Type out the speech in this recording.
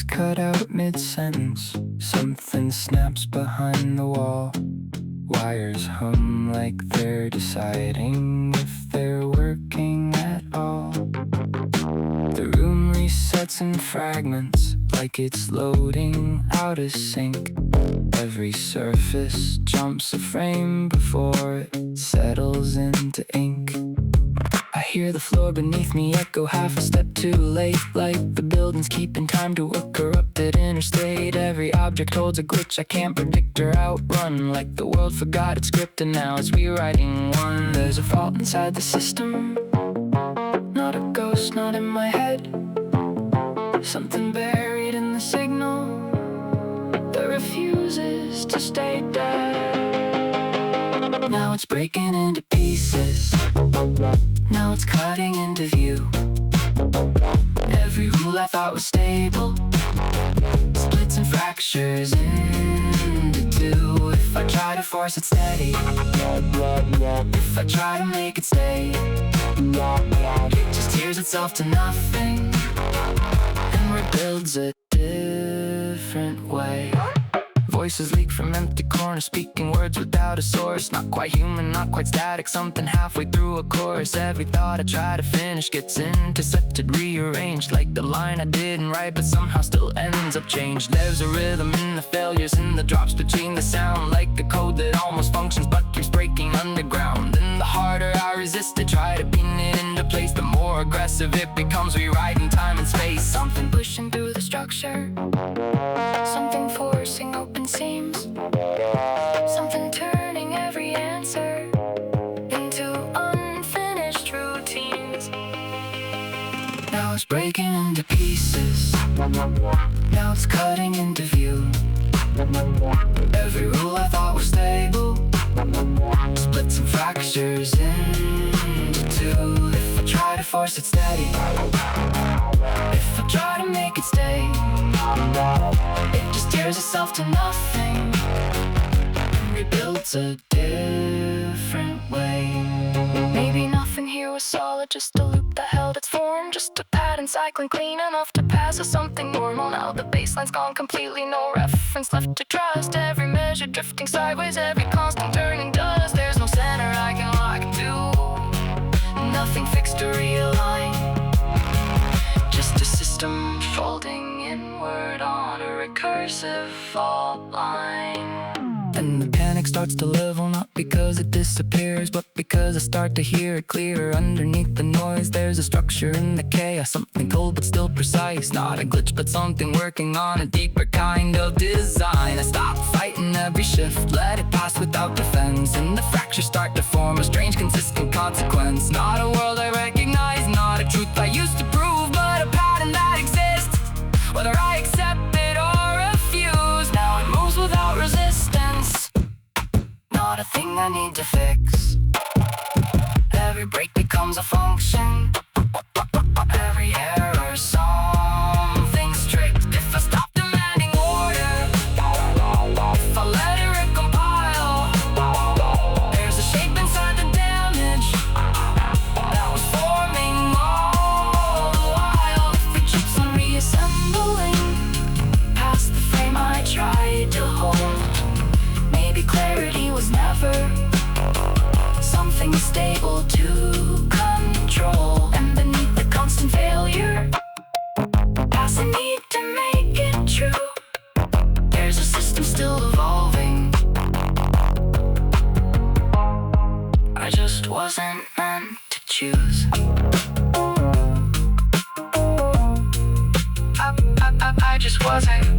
cut out mid-sentence. Something snaps behind the wall. Wires hum like they're deciding if they're working at all. The room resets in fragments, like it's loading out of sync. Every surface jumps a frame before it settles into ink. I hear the floor beneath me echo half a step too late, like the buildings keeping time to a corrupted interstate. Every object holds a glitch I can't predict or outrun, like the world forgot its script and now it's rewriting one. There's a fault inside the system, not a ghost, not in my head. Something buried in the signal that refuses to stay dead. Now it's breaking into pieces, now it's cutting into view. Every rule I thought was stable splits and fractures into two. If I try to force it steady, if I try to make it stay, it just tears itself to nothing and rebuilds a different way. Voices leak from empty corners, speaking words without a source. Not quite human, not quite static, something halfway through a chorus. Every thought I try to finish gets intercepted, rearranged, like the line I didn't write but somehow still ends up changed. There's a rhythm in the failures, in the drops between the sound, like a code that almost functions but keeps breaking underground. And the harder I resist to try to pin it into place, the more aggressive it becomes, rewriting time and space. Something pushing through the structure, something forcing open seams, something turning every answer into unfinished routines. Now it's breaking into pieces, now it's cutting into view. Every rule I thought was stable splits and fractures into two. If I try to force it steady, if I try to make it stay, it just tears itself to nothing and rebuilds a different way. Maybe nothing here was solid, just a loop that held its form, just a pattern cycling clean enough to pass as something normal. Now the baseline's gone completely, no reference left to trust. Every measure drifting sideways, every constant turning dust. There's no center I can lock to, nothing fixed to realign, just a system folding inward on a recursive fault line. And the panic starts to level, not because it disappears, but because I start to hear it clearer. Underneath the noise there's a structure in the chaos, something cold but still precise. Not a glitch but something working on a deeper kind of design. I stop fighting every shift, let it pass without defense, and the fractures start to form a strange consistent consequence. Not a world I recognize, not a truth I used to prove, but a pattern that exists, whether I accept it or refuse. Now it moves without resistance, not a thing I need to fix. Every break becomes a function, every error something's tricked. If I stop demanding order, if I let it recompile, there's a shape inside the damage that was forming all the while. If it keeps on reassembling past the frame I tried to hold, maybe clarity was never something stable to control. And beneath the constant failure, past the need to make it true, there's a system still evolving. I just wasn't meant to choose. I just wasn't